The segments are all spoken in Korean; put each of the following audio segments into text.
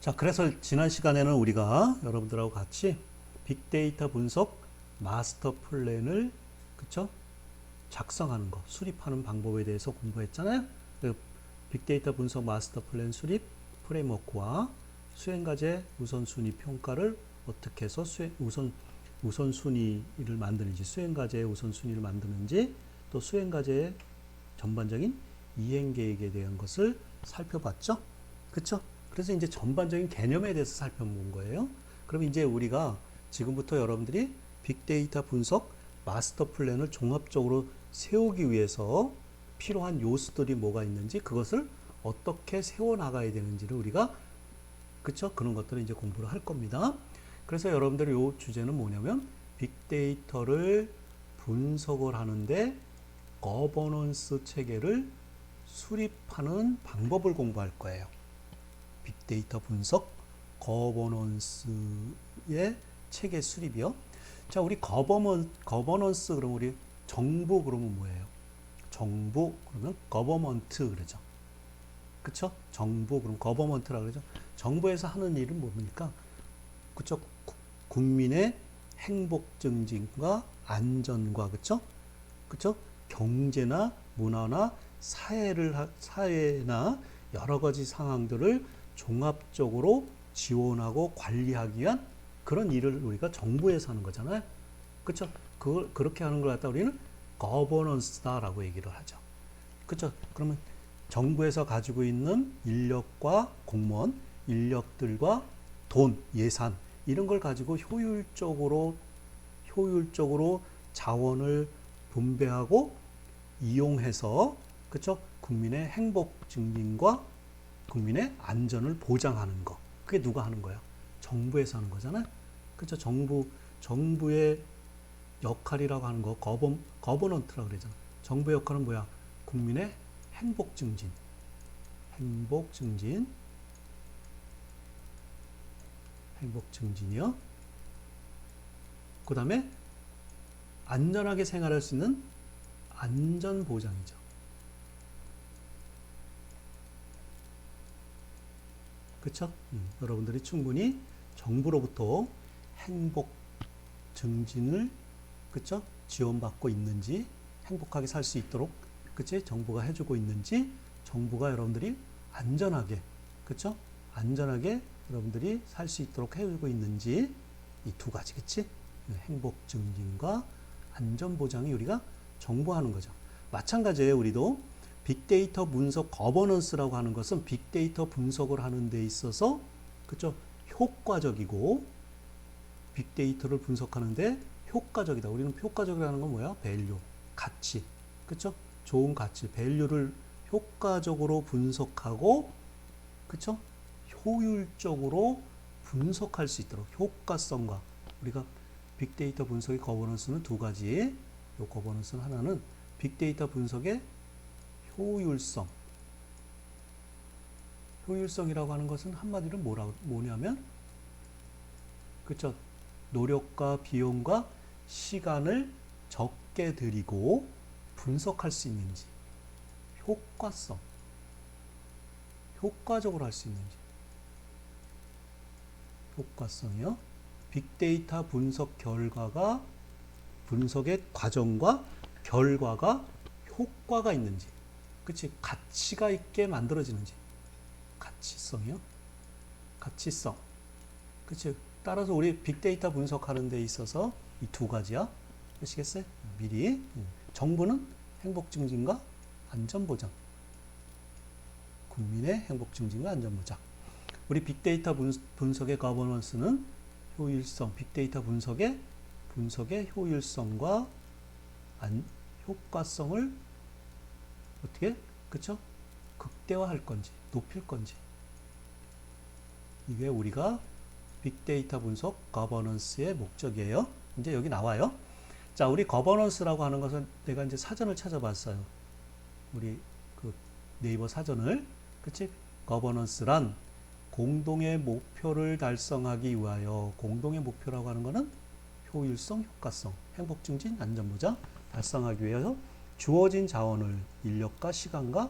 자, 그래서 지난 시간에는 우리가 여러분들하고 같이 빅데이터 분석 마스터 플랜을 그쵸? 작성하는 거, 수립하는 방법에 대해서 공부했잖아요. 그 빅데이터 분석 마스터 플랜 수립 프레임워크와 수행과제 우선순위 평가를 어떻게 해서 우선순위를 만드는지, 수행과제의 우선순위를 만드는지, 또 수행과제의 전반적인 이행계획에 대한 것을 살펴봤죠. 그쵸? 그래서 이제 전반적인 개념에 대해서 살펴본 거예요. 그럼 이제 우리가 지금부터 여러분들이 빅데이터 분석 마스터 플랜을 종합적으로 세우기 위해서 필요한 요소들이 뭐가 있는지, 그것을 어떻게 세워나가야 되는지를 우리가 그쵸? 그런 것들을 이제 공부를 할 겁니다. 그래서 여러분들 요 주제는 뭐냐면 빅데이터를 분석을 하는데 거버넌스 체계를 수립하는 방법을 공부할 거예요. 빅데이터 분석 거버넌스의 체계 수립이요. 자, 우리 거버넌스 그러면 우리 정부 그러면 뭐예요? 정부 그러면 거버먼트 그러죠. 그쵸? 정부 그럼 거버먼트라 그러죠. 정부에서 하는 일은 뭡니까? 그쵸? 국민의 행복 증진과 안전과 그쵸? 그쵸? 경제나 문화나 사회나 여러 가지 상황들을 종합적으로 지원하고 관리하기 위한 그런 일을 우리가 정부에서 하는 거잖아요. 그쵸? 그렇게 하는 걸 갖다 우리는 거버넌스다라고 얘기를 하죠. 그쵸? 그러면 정부에서 가지고 있는 인력과 공무원, 인력들과 돈, 예산, 이런 걸 가지고 효율적으로 자원을 분배하고 이용해서, 그쵸? 국민의 행복 증진과 국민의 안전을 보장하는 거. 그게 누가 하는 거야? 정부에서 하는 거잖아요. 그쵸? 정부의 역할이라고 하는 거, 거버넌트라고 그러잖아. 정부의 역할은 뭐야? 국민의 행복 증진. 행복 증진이요. 그 다음에 안전하게 생활할 수 있는 안전 보장이죠. 그쵸? 여러분들이 충분히 정부로부터 행복 증진을 그쵸? 지원받고 있는지, 행복하게 살 수 있도록 그치? 정부가 해주고 있는지, 정부가 여러분들이 안전하게 그쵸? 안전하게 여러분들이 살 수 있도록 해주고 있는지, 이 두 가지 그치? 행복 증진과 안전 보장이 우리가 정부하는 거죠. 마찬가지예요. 우리도 빅데이터 분석 거버넌스라고 하는 것은 빅데이터 분석을 하는 데 있어서 그쵸? 효과적이고, 빅데이터를 분석하는데 효과적이다. 우리는 효과적이라는 건 뭐야? 밸류, 가치, 그쵸? 좋은 가치, 밸류를 효과적으로 분석하고, 그쵸? 효율적으로 분석할 수 있도록 효과성과, 우리가 빅데이터 분석의 거버넌스는 두 가지. 요 거버넌스는 하나는 빅데이터 분석의 효율성이라고 하는 것은 한마디로 뭐냐면, 그쵸? 노력과 비용과 시간을 적게 들이고 분석할 수 있는지, 효과적으로 할 수 있는지, 효과성이요. 빅데이터 분석의 과정과 결과가 효과가 있는지, 그치? 가치가 있게 만들어지는지, 가치성이요. 가치성. 그치? 따라서 우리 빅데이터 분석하는 데 있어서 이 두 가지야. 아시겠어요? 미리. 정부는 행복 증진과 안전 보장. 국민의 행복 증진과 안전 보장. 우리 빅데이터 분석의 거버넌스는 효율성, 빅데이터 분석의 효율성과 효과성을 어떻게, 그쵸? 극대화할 건지, 높일 건지. 이게 우리가 빅데이터 분석 거버넌스의 목적이에요. 이제 여기 나와요. 자, 우리 거버넌스라고 하는 것은 내가 이제 사전을 찾아봤어요. 우리 그 네이버 사전을. 그치? 거버넌스란 공동의 목표를 달성하기 위하여, 공동의 목표라고 하는 것은 효율성, 효과성, 행복 증진, 안전 보장 달성하기 위해서 주어진 자원을, 인력과 시간과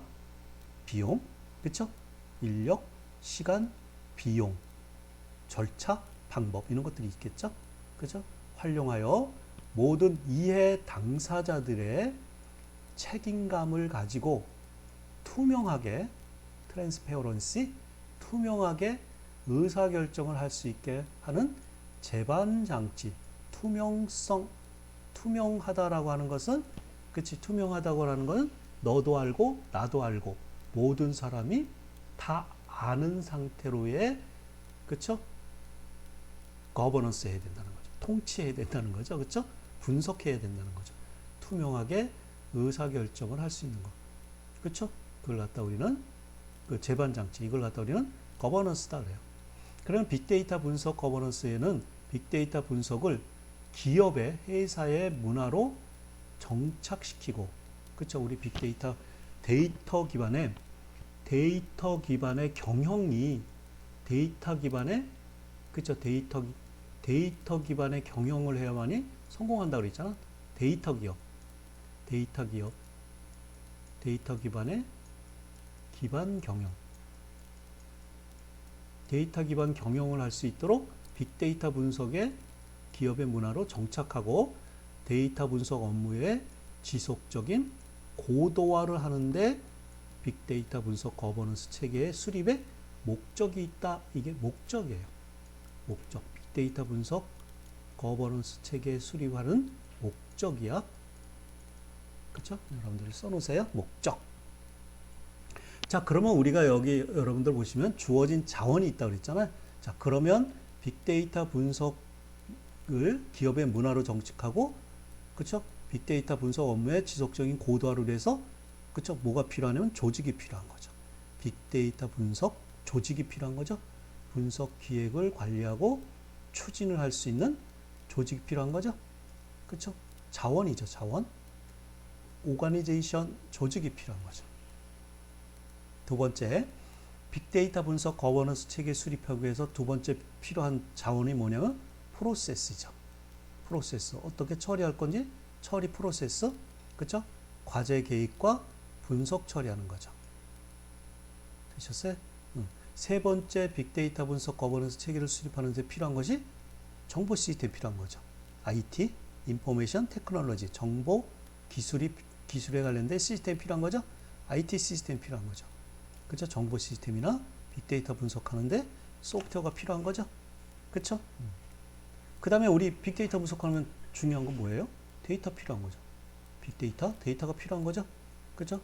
비용, 그쵸? 인력, 시간, 비용, 절차, 방법 이런 것들이 있겠죠. 그죠? 활용하여 모든 이해 당사자들의 책임감을 가지고 투명하게 트랜스페어런시 투명하게 의사결정을 할 수 있게 하는 재반장치 투명성 투명하다라고 하는 것은 그치 투명하다고 하는 것은 너도 알고 나도 알고 모든 사람이 다 아는 상태로의 그쵸 거버넌스 해야 된다는 거죠. 통치해야 된다는 거죠. 그쵸 분석해야 된다는 거죠. 투명하게 의사결정을 할 수 있는 거. 그쵸 그걸 갖다 우리는 그 재반장치 이걸 갖다 우리는 거버넌스다 그래요. 그러면 빅데이터 분석 거버넌스에는 빅데이터 분석을 기업의 회사의 문화로 정착시키고 그쵸 우리 빅데이터 데이터 기반의 경영이 데이터 기반의 그쵸 데이터 기반의 경영을 해야만이 성공한다고 그랬잖아. 데이터 기반의 기반 경영 데이터 기반 경영을 할 수 있도록 빅데이터 분석의 기업의 문화로 정착하고 데이터 분석 업무의 지속적인 고도화를 하는데 빅데이터 분석 거버넌스 체계의 수립에 목적이 있다. 이게 목적이에요. 목적. 빅데이터 분석 거버넌스 체계의 수립하는 목적이야. 그렇죠? 여러분들이 써놓으세요. 목적. 자, 그러면 우리가 여기 여러분들 보시면 주어진 자원이 있다고 그랬잖아요. 자, 그러면 빅데이터 분석을 기업의 문화로 정착하고, 그쵸? 빅데이터 분석 업무의 지속적인 고도화를 위해서, 그쵸? 뭐가 필요하냐면 조직이 필요한 거죠. 빅데이터 분석 조직이 필요한 거죠. 분석 기획을 관리하고 추진을 할 수 있는 조직이 필요한 거죠. 그쵸? 자원이죠, 자원. 오가니제이션 조직이 필요한 거죠. 두 번째, 빅데이터 분석 거버넌스 체계 수립하기 위해서 두 번째 필요한 자원이 뭐냐면 프로세스죠. 프로세스. 어떻게 처리할 건지 처리 프로세스. 그쵸? 과제 계획과 분석 처리하는 거죠. 되셨어요? 세 번째 빅데이터 분석 거버넌스 체계를 수립하는 데 필요한 것이 정보 시스템이 필요한 거죠. IT, 인포메이션 테크놀로지, 정보 기술에 관련된 시스템이 필요한 거죠. IT 시스템이 필요한 거죠. 그죠? 정보 시스템이나 빅데이터 분석하는데 소프트웨어가 필요한 거죠. 그쵸? 그 다음에 우리 빅데이터 분석하면 중요한 건 뭐예요? 데이터 필요한 거죠. 데이터가 필요한 거죠. 그죠?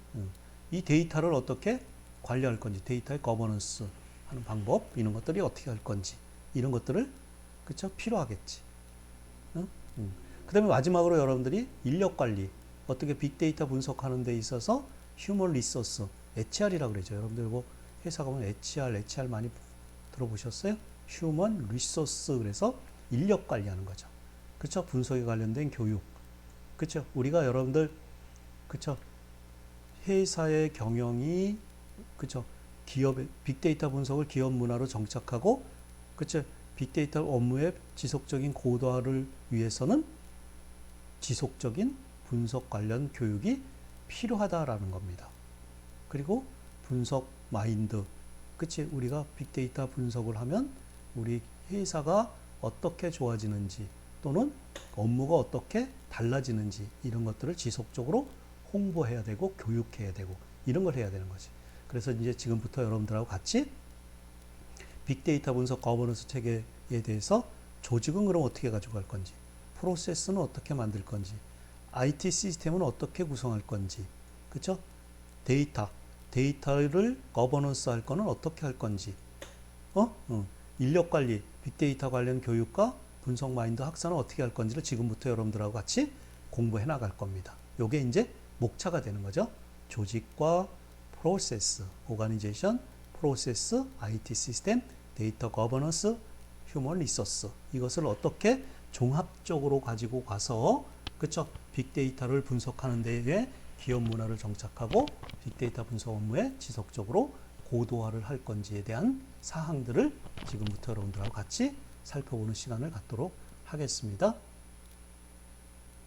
이 데이터를 어떻게 관리할 건지, 데이터의 거버넌스 하는 방법, 이런 것들이 어떻게 할 건지, 이런 것들을, 그쵸? 필요하겠지. 그 다음에 마지막으로 여러분들이 인력 관리, 어떻게 빅데이터 분석하는 데 있어서 휴먼 리소스, HR이라고 그러죠. 여러분들 뭐 회사 가면 HR 많이 들어보셨어요? 휴먼 리소스 그래서 인력 관리하는 거죠. 그쵸? 분석에 관련된 교육. 그쵸? 우리가 여러분들 그쵸? 회사의 경영이 그쵸? 기업의 빅데이터 분석을 기업 문화로 정착하고 그쵸? 빅데이터 업무의 지속적인 고도화를 위해서는 지속적인 분석 관련 교육이 필요하다라는 겁니다. 그리고 분석 마인드. 그치? 우리가 빅데이터 분석을 하면 우리 회사가 어떻게 좋아지는지 또는 업무가 어떻게 달라지는지 이런 것들을 지속적으로 홍보해야 되고 교육해야 되고 이런 걸 해야 되는 거지. 그래서 이제 지금부터 여러분들하고 같이 빅데이터 분석 거버넌스 체계에 대해서 조직은 그럼 어떻게 가지고 갈 건지, 프로세스는 어떻게 만들 건지, IT 시스템은 어떻게 구성할 건지, 그쵸? 데이터를 거버넌스 할 거는 어떻게 할 건지, 인력 관리, 빅데이터 관련 교육과 분석 마인드 학사는 어떻게 할 건지를 지금부터 여러분들하고 같이 공부해 나갈 겁니다. 요게 이제 목차가 되는 거죠. 조직과 프로세스, 오가니제이션, 프로세스, IT 시스템, 데이터 거버넌스, 휴먼 리소스. 이것을 어떻게 종합적으로 가지고 가서, 그쵸? 빅데이터를 분석하는 데에 기업 문화를 정착하고 빅데이터 분석 업무에 지속적으로 고도화를 할 건지에 대한 사항들을 지금부터 여러분들하고 같이 살펴보는 시간을 갖도록 하겠습니다.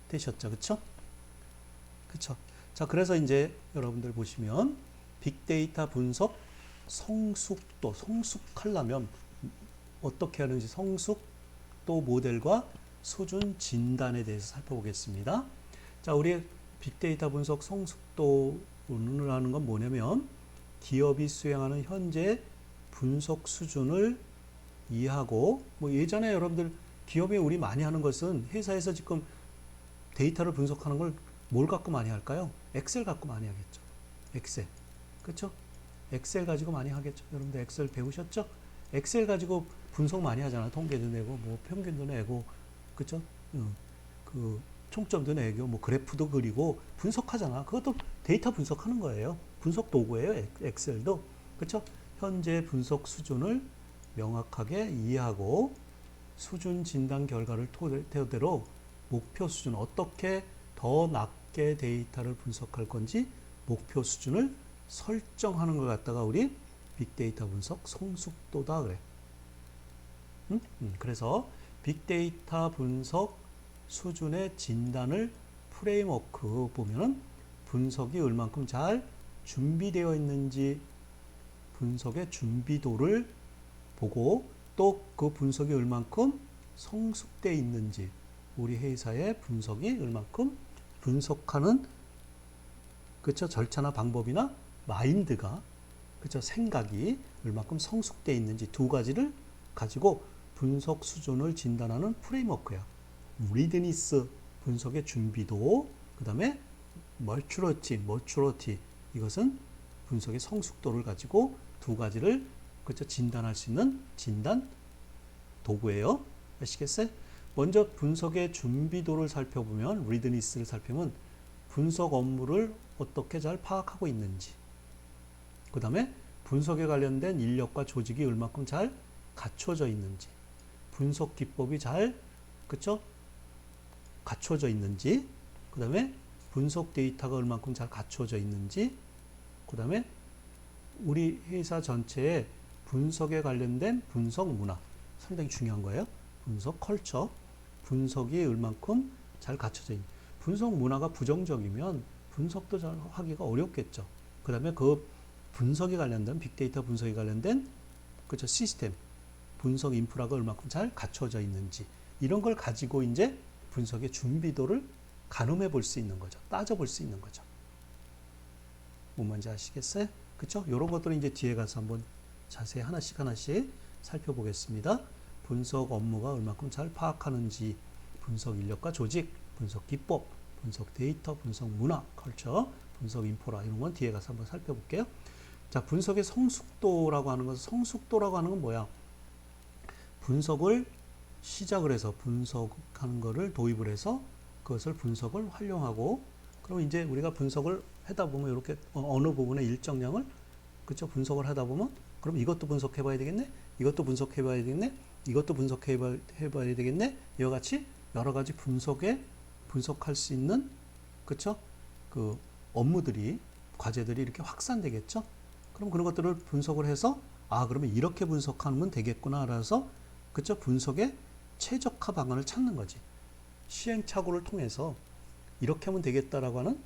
되셨죠? 그쵸? 그쵸? 자, 그래서 이제 여러분들 보시면 빅데이터 분석 성숙하려면 어떻게 하는지 성숙도 모델과 수준 진단에 대해서 살펴보겠습니다. 자, 우리 빅데이터 분석 성숙도를 하는 건 뭐냐면 기업이 수행하는 현재 분석 수준을 이해하고, 뭐 예전에 여러분들 기업이 우리 많이 하는 것은 회사에서 지금 데이터를 분석하는 걸 뭘 갖고 많이 할까요? 엑셀 갖고 많이 하겠죠. 엑셀. 그렇죠? 엑셀 가지고 많이 하겠죠. 여러분들 엑셀 배우셨죠? 엑셀 가지고 분석 많이 하잖아요. 통계도 내고 뭐 평균도 내고, 그렇죠? 그 총점도 내고 뭐 그래프도 그리고 분석하잖아. 그것도 데이터 분석하는 거예요. 분석 도구예요. 엑셀도. 그렇죠? 현재 분석 수준을 명확하게 이해하고 수준 진단 결과를 토대로 목표 수준, 어떻게 더 낮게 데이터를 분석할 건지 목표 수준을 설정하는 걸 갖다가 우리 빅데이터 분석 성숙도다 그래. 그래서 빅데이터 분석 수준의 진단을 프레임워크 보면은 분석이 얼만큼 잘 준비되어 있는지 분석의 준비도를 보고 또 그 분석이 얼만큼 성숙되어 있는지 우리 회사의 분석이 얼만큼 분석하는 그쵸 절차나 방법이나 마인드가 그쵸 생각이 얼만큼 성숙되어 있는지 두 가지를 가지고 분석 수준을 진단하는 프레임워크야. 리드니스 분석의 준비도, 그 다음에 멀추러티 이것은 분석의 성숙도를 가지고 두 가지를 그쵸 진단할 수 있는 진단 도구예요. 아시겠어요? 먼저 분석의 준비도를 살펴보면 리드니스를 살펴보면 분석 업무를 어떻게 잘 파악하고 있는지, 그 다음에 분석에 관련된 인력과 조직이 얼마큼 잘 갖춰져 있는지, 분석 기법이 잘 그쵸 갖춰져 있는지, 그 다음에 분석 데이터가 얼마큼 잘 갖춰져 있는지, 그 다음에 우리 회사 전체에 분석에 관련된 분석 문화 상당히 중요한 거예요. 분석 컬처, 분석이 얼만큼 잘 갖춰져 있는 분석 문화가 부정적이면 분석도 잘 하기가 어렵겠죠. 그 다음에 그 분석에 관련된 빅데이터 분석에 관련된 그쵸 시스템 분석 인프라가 얼만큼 잘 갖춰져 있는지 이런 걸 가지고 이제 분석의 준비도를 가늠해 볼 수 있는 거죠. 따져 볼 수 있는 거죠. 뭔 말인지 아시겠어요? 그쵸? 이런 것들은 이제 뒤에 가서 한번 자세히 하나씩 살펴보겠습니다. 분석 업무가 얼마큼 잘 파악하는지, 분석 인력과 조직, 분석 기법, 분석 데이터, 분석 문화, 컬처, 분석 인프라 이런 건 뒤에 가서 한번 살펴볼게요. 자, 분석의 성숙도라고 하는 것은 성숙도라고 하는 건 뭐야? 분석을 시작을 해서 분석하는 거를 도입을 해서 그것을 분석을 활용하고 그럼 이제 우리가 분석을 하다 보면 이렇게 어느 부분에 일정량을 그쵸 분석을 하다 보면 그럼 이것도 분석해 봐야 되겠네, 이것도 분석해 봐야 되겠네, 이것도 분석해 봐야 되겠네. 이와 같이 여러 가지 분석할 수 있는 그쵸 그 업무들이 과제들이 이렇게 확산되겠죠. 그럼 그런 것들을 분석을 해서 아 그러면 이렇게 분석하면 되겠구나라서 그쵸 분석의 최적화 방안을 찾는 거지. 시행착오를 통해서 이렇게 하면 되겠다라고 하는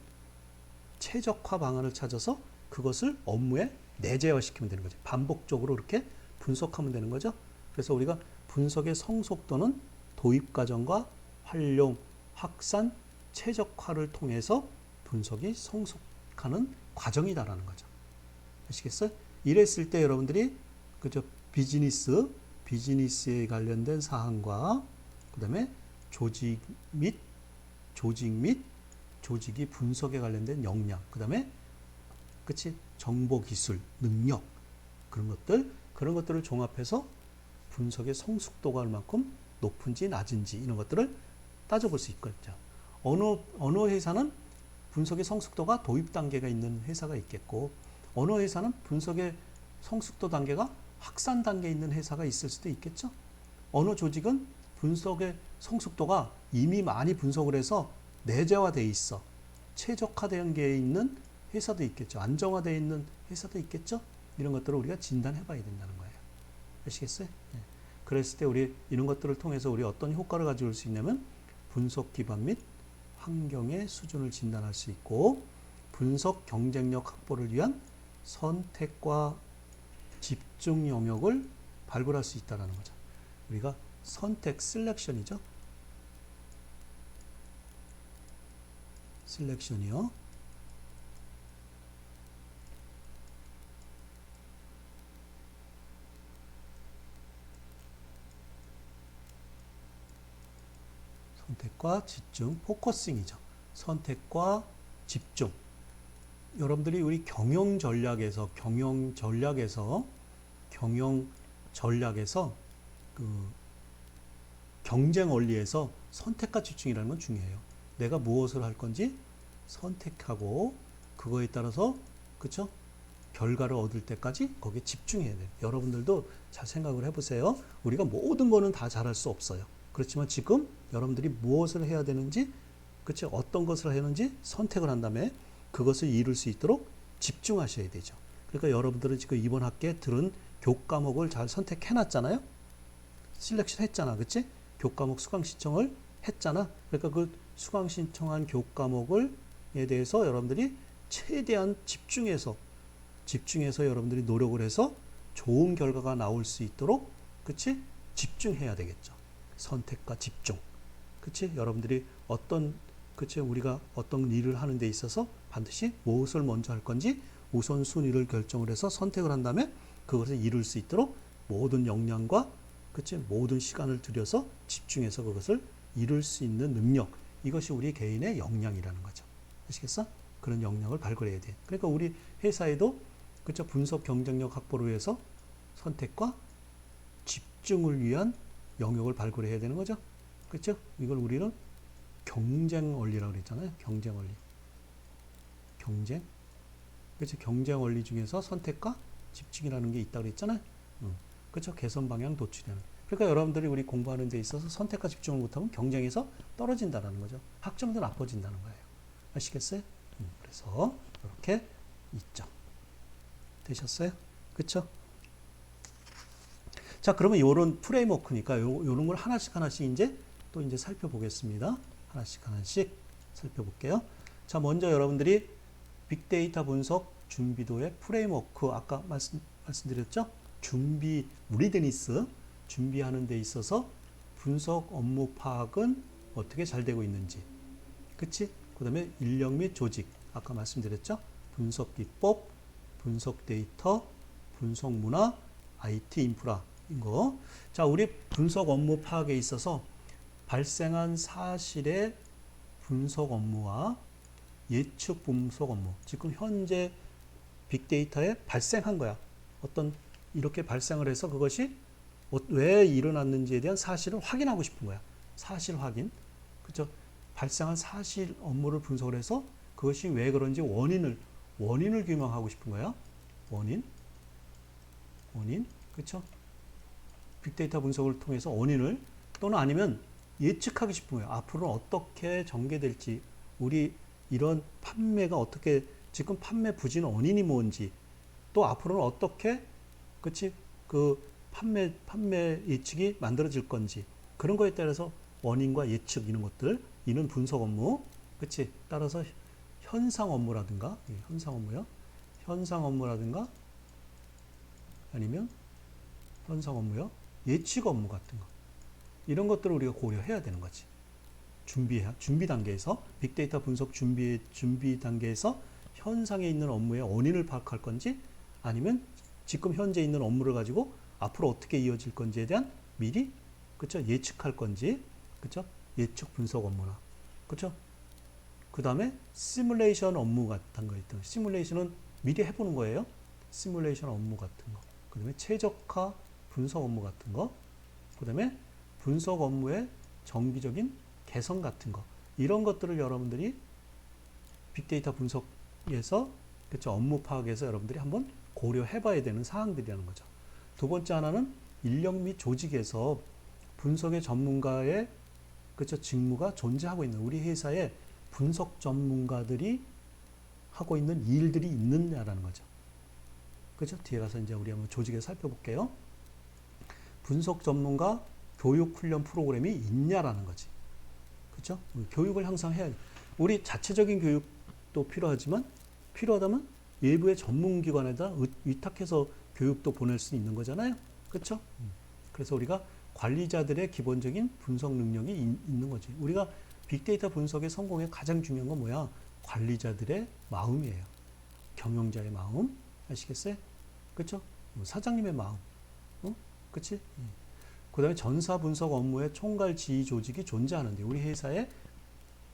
최적화 방안을 찾아서 그것을 업무에 내재화시키면 되는 거죠. 반복적으로 이렇게 분석하면 되는 거죠. 그래서 우리가 분석의 성숙도는 도입 과정과 활용, 확산, 최적화를 통해서 분석이 성숙하는 과정이다라는 거죠. 아시겠어요? 이랬을 때 여러분들이 그죠 비즈니스에 관련된 사항과 그다음에 조직 및 조직이 분석에 관련된 역량, 그다음에 그치 정보 기술, 능력 그런 것들을 종합해서 분석의 성숙도가 얼만큼 높은지 낮은지 이런 것들을 따져볼 수 있겠죠. 어느 회사는 분석의 성숙도가 도입 단계가 있는 회사가 있겠고 어느 회사는 분석의 성숙도 단계가 확산 단계에 있는 회사가 있을 수도 있겠죠. 어느 조직은 분석의 성숙도가 이미 많이 분석을 해서 내재화되어 있어 최적화된 게 있는 회사도 있겠죠. 안정화되어 있는 회사도 있겠죠. 이런 것들을 우리가 진단해 봐야 된다는 거예요. 아시겠어요? 네. 그랬을 때 우리 이런 것들을 통해서 우리 어떤 효과를 가져올 수 있냐면 분석 기반 및 환경의 수준을 진단할 수 있고 분석 경쟁력 확보를 위한 선택과 집중 영역을 발굴할 수 있다는 거죠. 우리가 선택 셀렉션이죠. 셀렉션이요. 선택과 집중, 포커싱이죠. 선택과 집중. 여러분들이 우리 경영 전략에서 그 경쟁 원리에서 선택과 집중이라는 건 중요해요. 내가 무엇을 할 건지 선택하고 그거에 따라서 그쵸? 결과를 얻을 때까지 거기에 집중해야 돼요. 여러분들도 잘 생각을 해보세요. 우리가 모든 거는 다 잘할 수 없어요. 그렇지만 지금 여러분들이 무엇을 해야 되는지, 그치? 어떤 것을 해야 하는지 선택을 한 다음에 그것을 이룰 수 있도록 집중하셔야 되죠. 그러니까 여러분들은 지금 이번 학기에 들은 교과목을 잘 선택해 놨잖아요. 셀렉션 했잖아. 그치? 교과목 수강 신청을 했잖아. 그러니까 그 수강 신청한 교과목에 대해서 여러분들이 최대한 집중해서 여러분들이 노력을 해서 좋은 결과가 나올 수 있도록, 그치? 집중해야 되겠죠. 선택과 집중. 그치? 여러분들이 우리가 어떤 일을 하는 데 있어서 반드시 무엇을 먼저 할 건지 우선순위를 결정을 해서 선택을 한 다음에 그것을 이룰 수 있도록 모든 역량과, 그치? 모든 시간을 들여서 집중해서 그것을 이룰 수 있는 능력. 이것이 우리 개인의 역량이라는 거죠. 아시겠어? 그런 역량을 발굴해야 돼. 그러니까 우리 회사에도, 그쵸? 분석 경쟁력 확보를 위해서 선택과 집중을 위한 영역을 발굴해야 되는 거죠. 그렇죠? 이걸 우리는 경쟁 원리라고 그랬잖아요. 경쟁 원리. 경쟁. 그렇죠? 경쟁 원리 중에서 선택과 집중이라는 게 있다고 그랬잖아요. 그렇죠? 개선 방향 도출이라는. 그러니까 여러분들이 우리 공부하는 데 있어서 선택과 집중을 못하면 경쟁에서 떨어진다는 거죠. 학점도 나빠진다는 거예요. 아시겠어요? 그래서 이렇게 있죠. 되셨어요? 그렇죠? 자, 그러면 요런 프레임워크니까 요런 걸 하나씩 이제 또 이제 살펴보겠습니다. 하나씩 살펴볼게요. 자, 먼저 여러분들이 빅데이터 분석 준비도의 프레임워크, 아까 말씀드렸죠? 리드니스 준비하는 데 있어서 분석 업무 파악은 어떻게 잘 되고 있는지, 그치? 그 다음에 인력 및 조직, 아까 말씀드렸죠? 분석 기법, 분석 데이터, 분석 문화, IT 인프라, 이거. 자, 우리 분석 업무 파악에 있어서 발생한 사실의 분석 업무와 예측 분석 업무. 지금 현재 빅데이터에 발생한 거야. 이렇게 발생을 해서 그것이 왜 일어났는지에 대한 사실을 확인하고 싶은 거야. 사실 확인. 그죠? 발생한 사실 업무를 분석을 해서 그것이 왜 그런지 원인을 규명하고 싶은 거야. 원인. 그쵸? 빅데이터 분석을 통해서 원인을, 또는 아니면 예측하기 싶은 거예요. 앞으로 어떻게 전개될지, 우리 이런 판매가 어떻게, 지금 판매 부진 원인이 뭔지, 또 앞으로는 어떻게, 그치? 그 판매 예측이 만들어질 건지, 그런 거에 따라서 원인과 예측, 이런 것들, 이는 분석 업무, 그치? 따라서 현상 업무라든가, 현상 업무요. 현상 업무라든가, 아니면 현상 업무요. 예측 업무 같은 거. 이런 것들을 우리가 고려해야 되는 거지. 준비 단계에서, 빅데이터 분석 준비 단계에서 현상에 있는 업무의 원인을 파악할 건지, 아니면 지금 현재 있는 업무를 가지고 앞으로 어떻게 이어질 건지에 대한 미리, 그쵸? 예측할 건지, 그쵸? 예측 분석 업무나, 그쵸? 그 다음에 시뮬레이션 업무 같은 거 있던, 시뮬레이션은 미리 해보는 거예요. 시뮬레이션 업무 같은 거. 그 다음에 최적화 분석 업무 같은 거. 그 다음에 분석 업무의 정기적인 개선 같은 거. 이런 것들을 여러분들이 빅데이터 분석에서, 그쵸? 업무 파악에서 여러분들이 한번 고려해 봐야 되는 사항들이라는 거죠. 두 번째 하나는 인력 및 조직에서 분석의 전문가의, 그쵸? 직무가 존재하고 있는, 우리 회사에 분석 전문가들이 하고 있는 일들이 있느냐라는 거죠. 그죠? 뒤에 가서 이제 우리 한번 조직에 살펴볼게요. 분석 전문가 교육 훈련 프로그램이 있냐라는 거지. 그죠? 교육을 항상 해야 돼. 우리 자체적인 교육도 필요하다면 외부의 전문기관에다 위탁해서 교육도 보낼 수 있는 거잖아요. 그렇죠? 그래서 우리가 관리자들의 기본적인 분석 능력이 있는 거지. 우리가 빅데이터 분석의 성공에 가장 중요한 건 뭐야? 관리자들의 마음이에요. 경영자의 마음. 아시겠어요? 그쵸? 사장님의 마음. 어? 그치? 그 다음에 전사 분석 업무의 총괄 지휘 조직이 존재하는데, 우리 회사에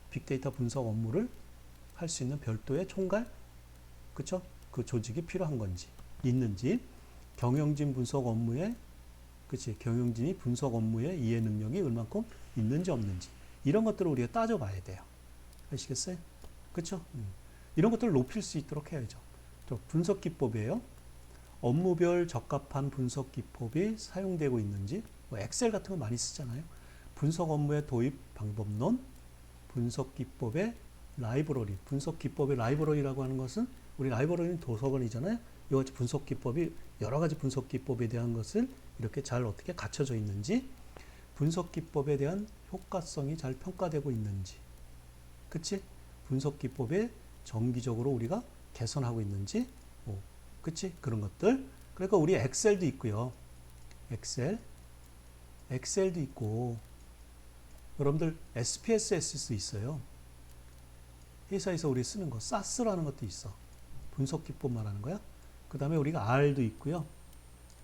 빅데이터 분석 업무를 할 수 있는 별도의 총괄, 그쵸? 그 조직이 필요한 건지, 있는지, 경영진 분석 업무에, 그치? 경영진이 분석 업무에 이해 능력이 얼만큼 있는지 없는지, 이런 것들을 우리가 따져봐야 돼요. 아시겠어요? 그쵸? 이런 것들을 높일 수 있도록 해야죠. 또 분석 기법이에요. 업무별 적합한 분석 기법이 사용되고 있는지, 뭐 엑셀 같은 거 많이 쓰잖아요. 분석 업무의 도입 방법론, 분석 기법의 라이브러리. 분석 기법의 라이브러리라고 하는 것은, 우리 라이브러리는 도서관이잖아요. 이와 같이 분석 기법이, 여러 가지 분석 기법에 대한 것을 이렇게 잘 어떻게 갖춰져 있는지, 분석 기법에 대한 효과성이 잘 평가되고 있는지, 그치? 분석 기법에 정기적으로 우리가 개선하고 있는지, 그치? 그런 것들. 그러니까 우리 엑셀도 있고요. 엑셀도 있고, 여러분들 SPSS도 있어요. 회사에서 우리 쓰는 거, 사스라는 것도 있어. 분석 기법 말하는 거야. 그 다음에 우리가 R도 있고요.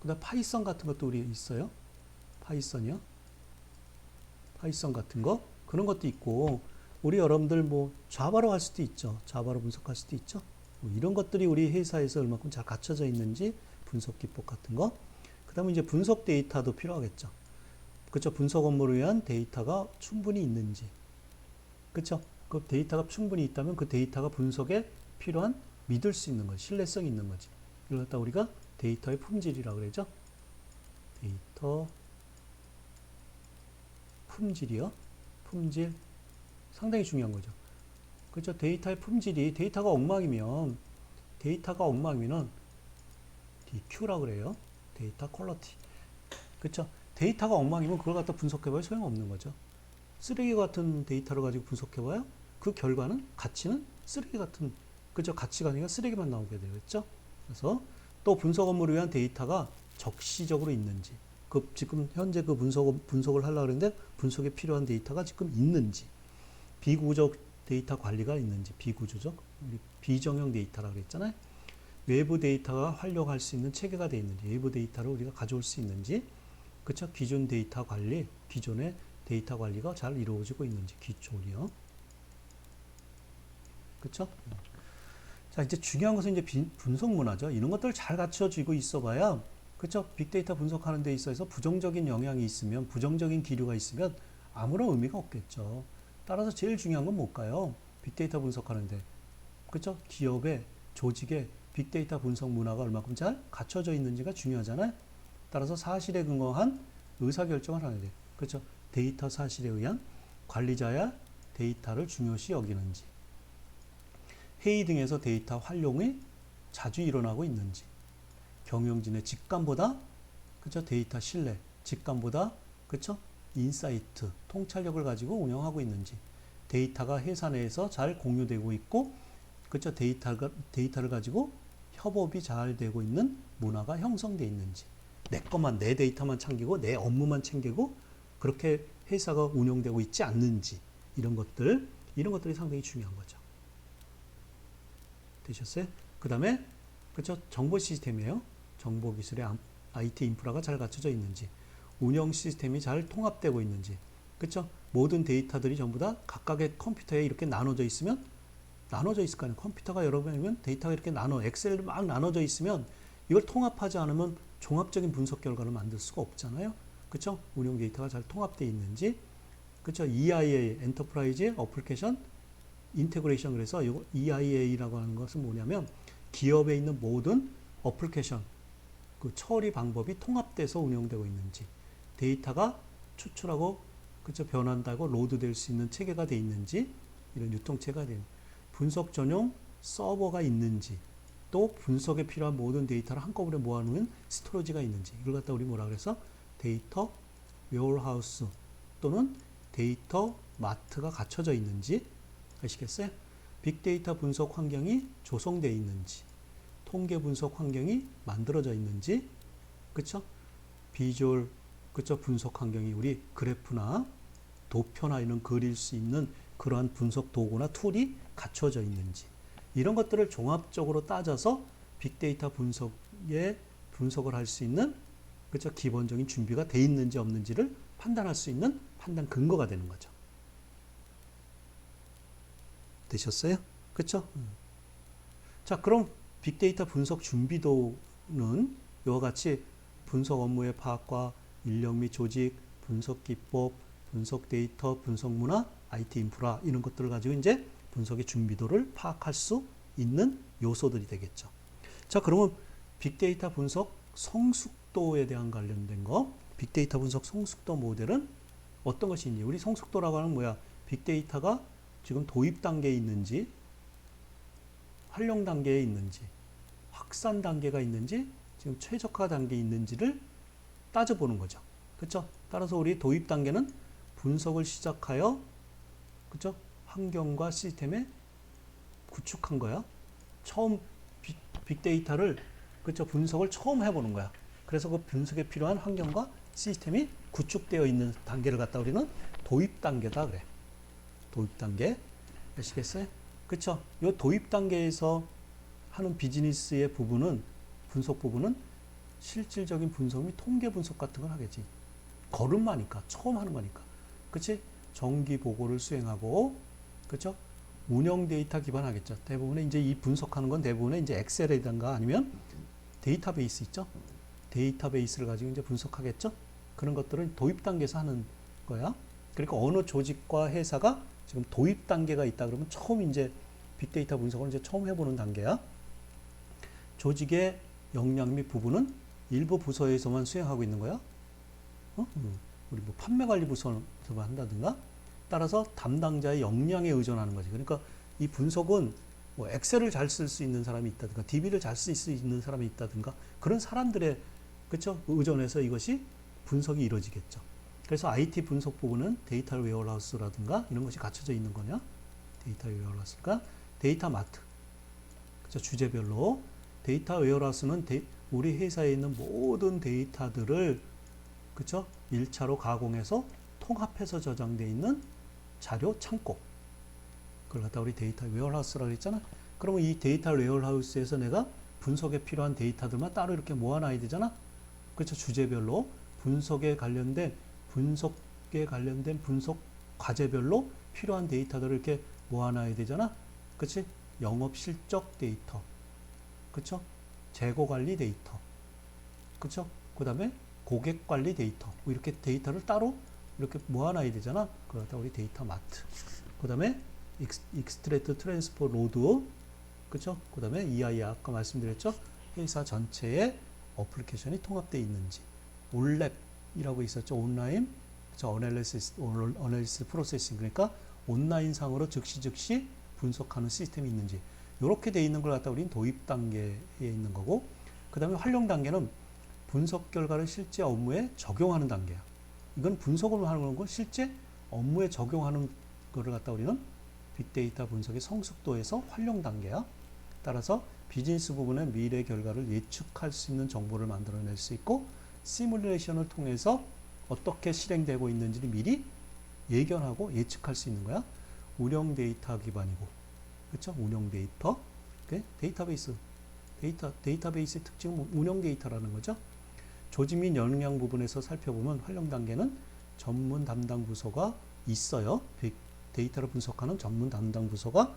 그 다음에 파이썬 같은 것도 우리 있어요. 파이썬이요. 파이썬 같은 거. 그런 것도 있고, 우리 여러분들 뭐 자바로 할 수도 있죠. 자바로 분석할 수도 있죠. 뭐 이런 것들이 우리 회사에서 얼마큼 잘 갖춰져 있는지, 분석 기법 같은 거. 그 다음에 이제 분석 데이터도 필요하겠죠. 그렇죠. 분석 업무를 위한 데이터가 충분히 있는지. 그렇죠. 그 데이터가 충분히 있다면 그 데이터가 분석에 필요한 믿을 수 있는 거지. 신뢰성이 있는 거지. 이걸 갖다 우리가 데이터의 품질이라고 그러죠. 데이터 품질이요. 품질. 상당히 중요한 거죠. 그렇죠. 데이터의 품질이, 데이터가 엉망이면 DQ라고 그래요. 데이터 퀄리티. 그렇죠. 데이터가 엉망이면 그걸 갖다 분석해봐야 소용없는 거죠. 쓰레기 같은 데이터를 가지고 분석해봐야 그 결과는, 가치는 쓰레기 같은, 그죠? 가치가 아니라 쓰레기만 나오게 되겠죠. 그래서 또 분석 업무를 위한 데이터가 적시적으로 있는지, 지금 현재 그 분석을 하려고 하는데 분석에 필요한 데이터가 지금 있는지, 비구조적 데이터 관리가 있는지, 비구조적, 비정형 데이터라고 그랬잖아요. 외부 데이터가 활용할 수 있는 체계가 되어 있는지, 외부 데이터를 우리가 가져올 수 있는지, 그쵸? 기존 데이터 관리, 기존의 데이터 관리가 잘 이루어지고 있는지, 기존이요. 그쵸? 자, 이제 중요한 것은 이제 분석 문화죠. 이런 것들 잘 갖춰지고 있어 봐야, 그쵸? 빅데이터 분석하는 데 있어서 부정적인 영향이 있으면, 부정적인 기류가 있으면 아무런 의미가 없겠죠. 따라서 제일 중요한 건 뭘까요? 빅데이터 분석하는데. 그쵸? 기업의, 조직의 빅데이터 분석 문화가 얼마큼 잘 갖춰져 있는지가 중요하잖아요. 따라서 사실에 근거한 의사결정을 하는데, 그렇죠? 데이터 사실에 의한 관리자야 데이터를 중요시 여기는지, 회의 등에서 데이터 활용이 자주 일어나고 있는지, 경영진의 직감보다, 그렇죠? 데이터 신뢰, 직감보다, 그렇죠? 인사이트, 통찰력을 가지고 운영하고 있는지, 데이터가 회사 내에서 잘 공유되고 있고, 그렇죠? 데이터를 가지고 협업이 잘 되고 있는 문화가 형성되어 있는지, 내 데이터만 챙기고 내 업무만 챙기고 그렇게 회사가 운영되고 있지 않는지, 이런 것들이 상당히 중요한 거죠. 되셨어요? 그 다음에, 그렇죠? 정보 시스템이에요. 정보 기술의 IT 인프라가 잘 갖춰져 있는지, 운영 시스템이 잘 통합되고 있는지, 그렇죠? 모든 데이터들이 전부 다 각각의 컴퓨터에 이렇게 나눠져 있을 거 아니에요. 컴퓨터가 여러 개면 데이터가 이렇게 엑셀로 막 나눠져 있으면 이걸 통합하지 않으면 종합적인 분석 결과를 만들 수가 없잖아요. 그렇죠? 운영 데이터가 잘 통합되어 있는지, 그렇죠? EIA, 엔터프라이즈 어플리케이션 인테그레이션. 그래서 이거 EIA라고 하는 것은 뭐냐면 기업에 있는 모든 어플리케이션 그 처리 방법이 통합돼서 운영되고 있는지, 데이터가 추출하고, 그렇죠? 변한다고 로드될 수 있는 체계가 돼 있는지, 이런 유통체가 되는 분석 전용 서버가 있는지, 또 분석에 필요한 모든 데이터를 한꺼번에 모아놓은 스토리지가 있는지, 이걸 갖다 우리 뭐라 그래서 데이터 웨어하우스 또는 데이터 마트가 갖춰져 있는지 아시겠어요? 빅데이터 분석 환경이 조성되어 있는지, 통계 분석 환경이 만들어져 있는지, 그쵸? 비주얼 그쵸? 분석 환경이 우리 그래프나 도표나 이런 그릴 수 있는 그러한 분석 도구나 툴이 갖춰져 있는지 이런 것들을 종합적으로 따져서 빅데이터 분석을 할 수 있는 그쵸? 기본적인 준비가 돼 있는지 없는지를 판단할 수 있는 판단 근거가 되는 거죠. 되셨어요? 그쵸? 자, 그럼 빅데이터 분석 준비도는 이와 같이 분석 업무의 파악과 인력 및 조직, 분석 기법, 분석 데이터, 분석 문화, IT 인프라 이런 것들을 가지고 이제 분석의 준비도를 파악할 수 있는 요소들이 되겠죠. 자, 그러면 빅데이터 분석 성숙도에 대한 관련된 거, 빅데이터 분석 성숙도 모델은 어떤 것이 있니? 우리 성숙도라고 하는 뭐야? 빅데이터가 지금 도입 단계에 있는지, 활용 단계에 있는지, 확산 단계가 있는지, 지금 최적화 단계에 있는지를 따져보는 거죠. 그렇죠? 따라서 우리 도입 단계는 분석을 시작하여 그렇죠? 환경과 시스템에 구축한 거야. 처음 빅데이터를 그렇죠? 분석을 처음 해보는 거야. 그래서 그 분석에 필요한 환경과 시스템이 구축되어 있는 단계를 갖다 우리는 도입 단계다 그래. 도입 단계 아시겠어요? 그렇죠? 이 도입 단계에서 하는 비즈니스의 부분은 분석 부분은 실질적인 분석 및 통계 분석 같은 걸 하겠지. 걸음마니까 처음 하는 거니까. 그렇지? 정기 보고를 수행하고 그렇죠? 운영 데이터 기반하겠죠. 대부분의 이제 이 분석하는 건 대부분의 이제 엑셀이든가 아니면 데이터베이스 있죠. 데이터베이스를 가지고 이제 분석하겠죠. 그런 것들은 도입 단계에서 하는 거야. 그러니까 어느 조직과 회사가 지금 도입 단계가 있다 그러면 처음 이제 빅데이터 분석을 이제 처음 해보는 단계야. 조직의 역량 및 부분은 일부 부서에서만 수행하고 있는 거야. 우리 뭐 판매 관리 부서만 한다든가. 따라서 담당자의 역량에 의존하는 거지. 그러니까 이 분석은 뭐 엑셀을 잘 쓸 수 있는 사람이 있다든가, DB를 잘 쓸 수 있는 사람이 있다든가 그런 사람들의 그쵸 의존해서 이것이 분석이 이루어지겠죠. 그래서 IT 분석 부분은 데이터 웨어하우스라든가 이런 것이 갖춰져 있는 거냐? 데이터 웨어하우스가 데이터 마트. 그쵸 주제별로 데이터 웨어하우스는 우리 회사에 있는 모든 데이터들을 그쵸 1차로 가공해서 통합해서 저장되어 있는 자료 창고. 그걸 갖다 우리 데이터 웨어하우스라고 했잖아. 그러면 이 데이터 웨어하우스에서 내가 분석에 필요한 데이터들만 따로 이렇게 모아놔야 되잖아. 그렇죠. 주제별로 분석에 관련된 분석 과제별로 필요한 데이터들을 이렇게 모아놔야 되잖아. 그렇지? 영업 실적 데이터. 그렇죠? 재고 관리 데이터. 그렇죠? 그다음에 고객 관리 데이터. 뭐 이렇게 데이터를 따로 이렇게 모아놔야 되잖아. 그러다 우리 데이터 마트. 그다음에 익스트랙트 트랜스포 로드. 그렇죠? 그다음에 EIR 아까 말씀드렸죠? 회사 전체에 어플리케이션이 통합되어 있는지. 온랩이라고 있었죠. 온라인 어널리시스 프로세싱. 그러니까 온라인 상으로 즉시 분석하는 시스템이 있는지. 이렇게 돼 있는 걸 갖다 우리는 도입 단계에 있는 거고, 그다음에 활용 단계는 분석 결과를 실제 업무에 적용하는 단계야. 이건 분석을 하는 건 실제 업무에 적용하는 거를 갖다 우리는 빅데이터 분석의 성숙도에서 활용 단계야. 따라서 비즈니스 부분의 미래 결과를 예측할 수 있는 정보를 만들어낼 수 있고, 시뮬레이션을 통해서 어떻게 실행되고 있는지를 미리 예견하고 예측할 수 있는 거야. 운영 데이터 기반이고, 그렇죠? 운영 데이터, 데이터베이스, 데이터베이스의 특징은 운영 데이터라는 거죠. 조직 및 역량 부분에서 살펴보면 활용 단계는 전문 담당 부서가 있어요. 데이터를 분석하는 전문 담당 부서가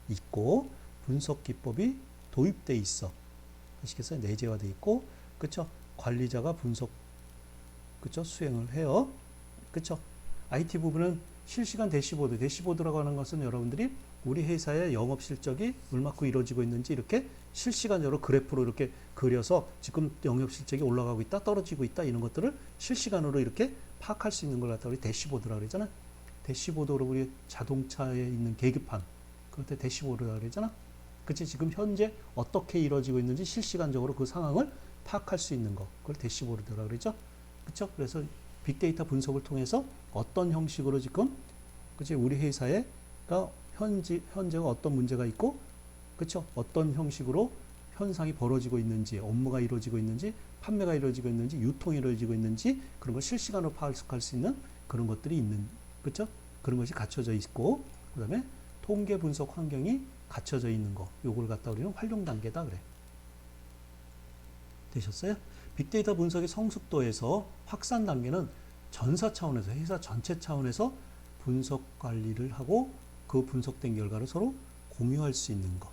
있고, 분석 기법이 도입돼 있어. 아시겠어요? 내재화돼 있고, 그쵸? 관리자가 분석, 그쵸? 수행을 해요. 그쵸? IT 부분은 실시간 대시보드라고 하는 것은 여러분들이 우리 회사의 영업 실적이 얼마큼 이루어지고 있는지 이렇게 실시간적으로 그래프로 이렇게 그려서 지금 영업 실적이 올라가고 있다, 떨어지고 있다, 이런 것들을 실시간으로 이렇게 파악할 수 있는 걸 갖다 우리 대시보드라고 그러잖아. 대시보드로 우리 자동차에 있는 계기판, 그럴 때 대시보드라고 그러잖아. 그치? 지금 현재 어떻게 이루어지고 있는지 실시간적으로 그 상황을 파악할 수 있는 거, 그걸 대시보드라고 그러죠. 그쵸? 그래서 빅데이터 분석을 통해서 어떤 형식으로 지금, 그치? 우리 회사가 현재가 어떤 문제가 있고, 그쵸? 어떤 형식으로 현상이 벌어지고 있는지, 업무가 이루어지고 있는지, 판매가 이루어지고 있는지, 유통이 이루어지고 있는지 그런 걸 실시간으로 파악할 수 있는 그런 것들이 있는, 그렇죠? 그런 것이 갖춰져 있고, 그다음에 통계 분석 환경이 갖춰져 있는 거, 요걸 갖다 우리는 활용 단계다 그래. 되셨어요? 빅데이터 분석의 성숙도에서 확산 단계는 전사 차원에서, 회사 전체 차원에서 분석 관리를 하고 그 분석된 결과를 서로 공유할 수 있는 거,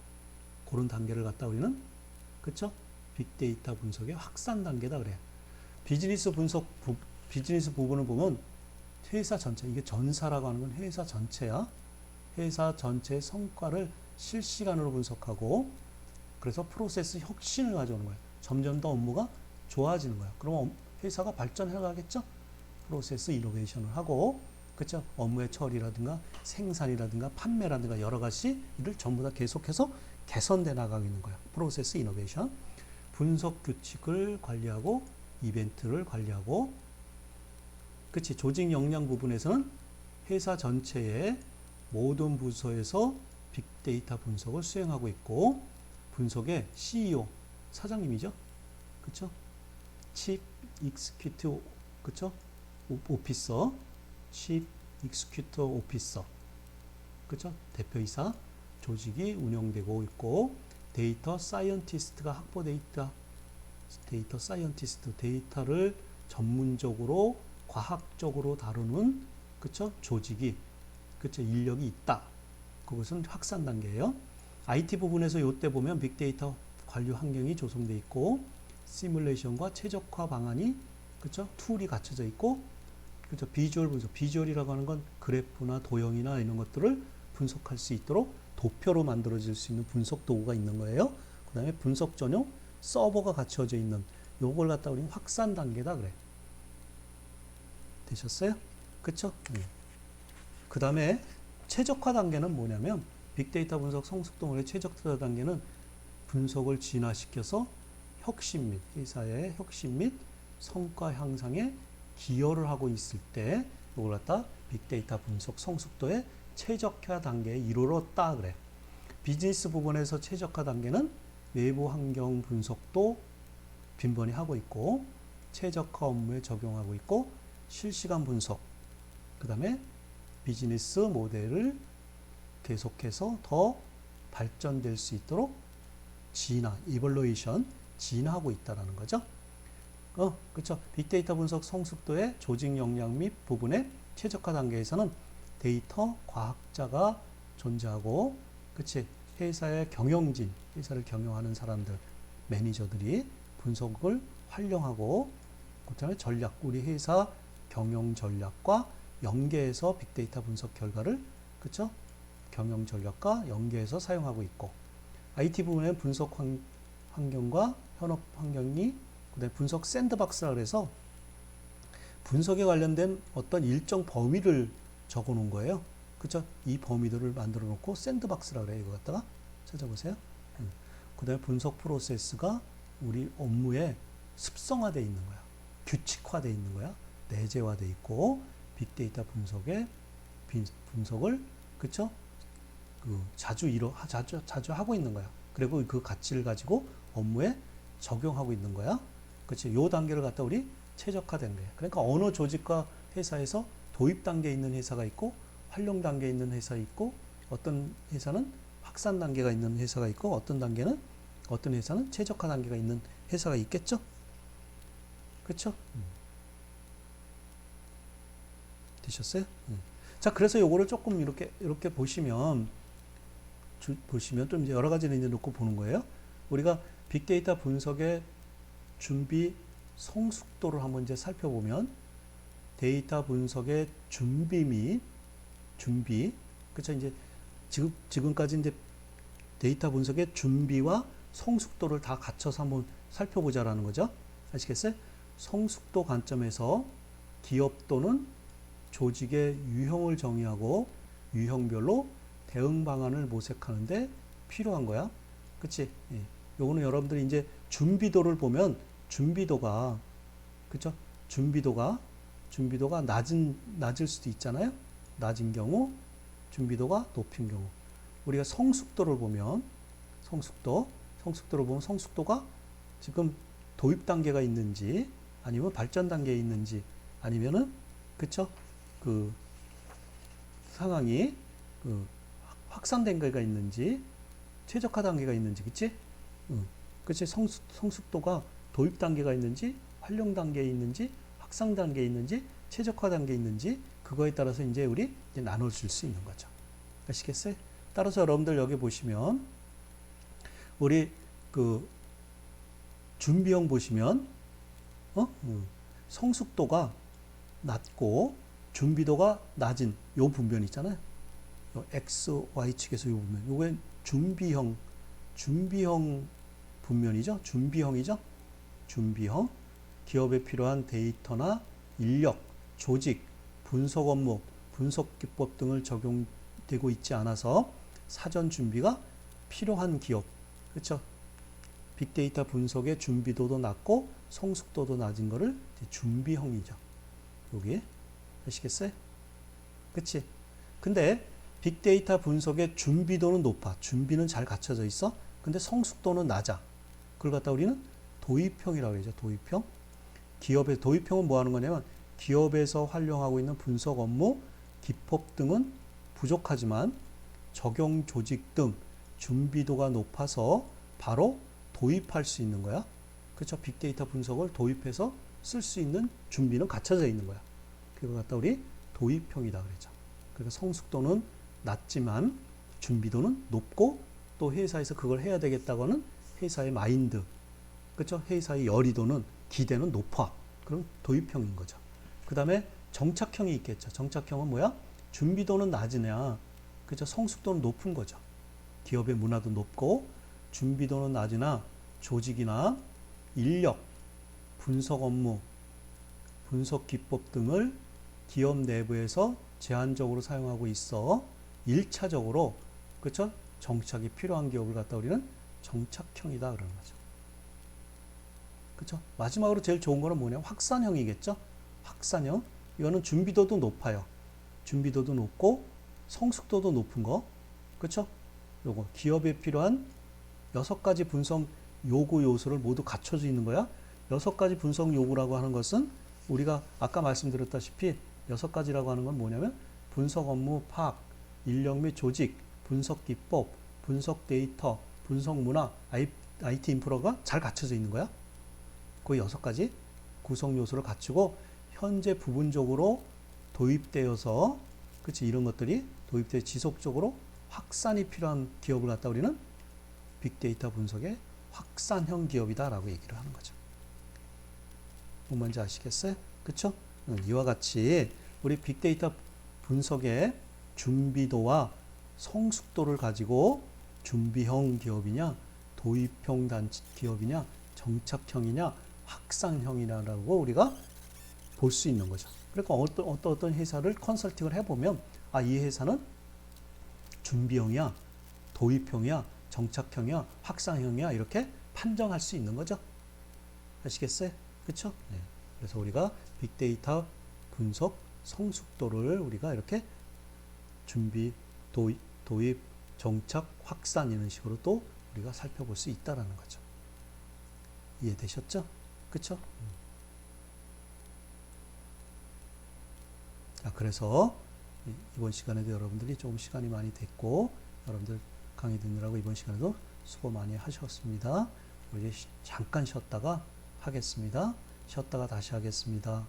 그런 단계를 갖다 우리는, 그렇죠? 빅데이터 분석의 확산 단계다 그래. 비즈니스 분석 비즈니스 부분을 보면 회사 전체, 이게 전사라고 하는 건 회사 전체야. 회사 전체의 성과를 실시간으로 분석하고, 그래서 프로세스 혁신을 가져오는 거야. 점점 더 업무가 좋아지는 거야. 그러면 회사가 발전해 가겠죠? 프로세스 이노베이션을 하고, 그렇죠? 업무의 처리라든가 생산이라든가 판매라든가 여러 가지 일을 전부 다 계속해서 개선돼 나가고 있는 거야. 프로세스 이노베이션. 분석 규칙을 관리하고 이벤트를 관리하고, 그치? 조직 역량 부분에서는 회사 전체의 모든 부서에서 빅데이터 분석을 수행하고 있고, 분석의 CEO, 사장님이죠. 그쵸? Chief Executive, 그쵸? 오피서, Chief Executive Officer, 그쵸? 대표이사, 조직이 운영되고 있고, 데이터 사이언티스트가 확보 데이터 사이언티스트, 데이터를 전문적으로 과학적으로 다루는, 그쵸? 조직이, 그쵸? 인력이 있다. 그것은 확산 단계예요. IT 부분에서 이때 보면 빅데이터 관리 환경이 조성되어 있고, 시뮬레이션과 최적화 방안이, 그쵸? 툴이 갖춰져 있고, 그쵸? 비주얼 분석, 비주얼이라고 하는 건 그래프나 도형이나 이런 것들을 분석할 수 있도록 도표로 만들어질 수 있는 분석 도구가 있는 거예요. 그 다음에 분석 전용 서버가 갖춰져 있는, 요걸 갖다 우리는 확산 단계다 그래. 되셨어요? 그쵸? 그 다음에 최적화 단계는 뭐냐면, 빅데이터 분석 성숙도의 최적화 단계는 분석을 진화시켜서 혁신 및 회사의 혁신 및 성과 향상에 기여를 하고 있을 때, 이걸 갖다 빅데이터 분석 성숙도의 최적화 단계에 이르렀다 그래. 비즈니스 부분에서 최적화 단계는 외부 환경 분석도 빈번히 하고 있고, 최적화 업무에 적용하고 있고, 실시간 분석, 그 다음에 비즈니스 모델을 계속해서 더 발전될 수 있도록 진화, 이벌루에이션, 진화하고 있다라는 거죠. 그렇죠. 빅데이터 분석 성숙도의 조직 역량 및 부분의 최적화 단계에서는 데이터 과학자가 존재하고, 그치? 회사의 경영진, 회사를 경영하는 사람들, 매니저들이 분석을 활용하고, 그다음에 전략, 우리 회사 경영 전략과 연계해서 빅데이터 분석 결과를, 그쵸? 경영 전략과 연계해서 사용하고 있고, IT 부분의 분석 환경과 현업 환경이, 그다음에 분석 샌드박스라 그래서 분석에 관련된 어떤 일정 범위를 적어 놓은 거예요. 그쵸? 이 범위들을 만들어 놓고 샌드박스라 그래요. 이거 갖다가 찾아보세요. 그다음에 분석 프로세스가 우리 업무에 습성화되어 있는 거야. 규칙화되어 있는 거야. 내재화되어 있고, 빅데이터 분석을, 그쵸? 자주 하고 있는 거야. 그리고 그 가치를 가지고 업무에 적용하고 있는 거야. 그치? 요 단계를 갖다 우리 최적화된 거야. 그러니까 어느 조직과 회사에서 도입 단계에 있는 회사가 있고, 활용 단계에 있는 회사 있고, 어떤 회사는 확산 단계가 있는 회사가 있고, 어떤 회사는 최적화 단계가 있는 회사가 있겠죠? 그쵸? 되셨어요? 자, 그래서 요거를 조금 이렇게 보시면 좀 이제 여러 가지를 이제 놓고 보는 거예요. 우리가 빅데이터 분석의 준비 성숙도를 한번 이제 살펴보면, 데이터 분석의 준비, 그쵸? 이제 지금까지 이제 데이터 분석의 준비와 성숙도를 다 갖춰서 한번 살펴보자라는 거죠. 아시겠어요? 성숙도 관점에서 기업 또는 조직의 유형을 정의하고 유형별로 대응 방안을 모색하는데 필요한 거야. 그치? 예. 요거는 여러분들이 이제 준비도를 보면, 준비도가, 그쵸? 준비도가 낮을 수도 있잖아요. 낮은 경우, 준비도가 높은 경우. 우리가 성숙도를 보면, 성숙도, 성숙도를 보면 성숙도가 지금 도입 단계가 있는지 아니면 발전 단계에 있는지 아니면은 그쵸? 그 상황이 그 확산 단계가 있는지 최적화 단계가 있는지 그치? 그치? 성숙도가 도입 단계가 있는지 활용 단계에 있는지 확산 단계에 있는지 최적화 단계에 있는지 그거에 따라서 이제 우리 이제 나눠줄 수 있는 거죠. 아시겠어요? 따라서 여러분들 여기 보시면 우리 그 준비형 보시면 성숙도가 낮고 준비도가 낮은 요 분변 있잖아요. 요 X, Y 측에서 요 분변. 요게 준비형 분면이죠. 준비형이죠. 준비형. 기업에 필요한 데이터나 인력, 조직, 분석 업무, 분석 기법 등을 적용되고 있지 않아서 사전 준비가 필요한 기업. 그렇죠? 빅데이터 분석의 준비도도 낮고 성숙도도 낮은 거를 준비형이죠. 여기 아시겠어요? 그치? 근데 빅데이터 분석의 준비도는 높아. 준비는 잘 갖춰져 있어. 근데 성숙도는 낮아. 그걸 갖다 우리는 도입형이라고 하죠. 도입형. 기업의 도입형은 뭐 하는 거냐면 기업에서 활용하고 있는 분석 업무, 기법 등은 부족하지만 적용 조직 등 준비도가 높아서 바로 도입할 수 있는 거야. 그렇죠? 빅데이터 분석을 도입해서 쓸 수 있는 준비는 갖춰져 있는 거야. 그걸 갖다 우리 도입형이다 그러죠. 그러니까 성숙도는 낮지만 준비도는 높고 또 회사에서 그걸 해야 되겠다고는 회사의 마인드, 그렇죠? 회사의 열의도는 기대는 높아. 그럼 도입형인 거죠. 그 다음에 정착형이 있겠죠. 정착형은 뭐야? 준비도는 낮으냐, 그렇죠? 성숙도는 높은 거죠. 기업의 문화도 높고 준비도는 낮으나 조직이나 인력, 분석 업무, 분석 기법 등을 기업 내부에서 제한적으로 사용하고 있어 1차적으로 그렇죠? 정착이 필요한 기업을 갖다 우리는 정착형이다 그러는 거죠. 그렇죠? 마지막으로 제일 좋은 거는 뭐냐? 확산형이겠죠? 확산형. 이거는 준비도도 높아요. 준비도도 높고 성숙도도 높은 거. 그렇죠? 요거 기업에 필요한 6가지 분석 요구 요소를 모두 갖춰져 있는 거야. 6가지 분석 요구라고 하는 것은 우리가 아까 말씀드렸다시피 6가지라고 하는 건 뭐냐면 분석 업무 파악, 인력 및 조직, 분석 기법, 분석 데이터, 분석 문화, IT 인프라가 잘 갖춰져 있는 거야. 그 6가지 구성 요소를 갖추고 현재 부분적으로 도입되어서 그치 이런 것들이 도입돼 지속적으로 확산이 필요한 기업을 갖다 우리는 빅데이터 분석의 확산형 기업이다라고 얘기를 하는 거죠. 뭔지 아시겠어요? 그렇죠? 이와 같이 우리 빅데이터 분석의 준비도와 성숙도를 가지고 준비형 기업이냐, 도입형 기업이냐, 정착형이냐, 확산형이냐라고 우리가 볼 수 있는 거죠. 그러니까 어떤 회사를 컨설팅을 해보면 이 회사는 준비형이야, 도입형이야, 정착형이야, 확산형이야 이렇게 판정할 수 있는 거죠. 아시겠어요? 그렇죠? 네. 그래서 우리가 빅데이터 분석 성숙도를 우리가 이렇게 준비, 도입, 정착, 확산 이런 식으로 또 우리가 살펴볼 수 있다라는 거죠. 이해되셨죠? 그렇죠? 그래서 이번 시간에도 여러분들이 조금 시간이 많이 됐고 여러분들 강의 듣느라고 이번 시간에도 수고 많이 하셨습니다. 우리 잠깐 쉬었다가 하겠습니다. 쉬었다가 다시 하겠습니다.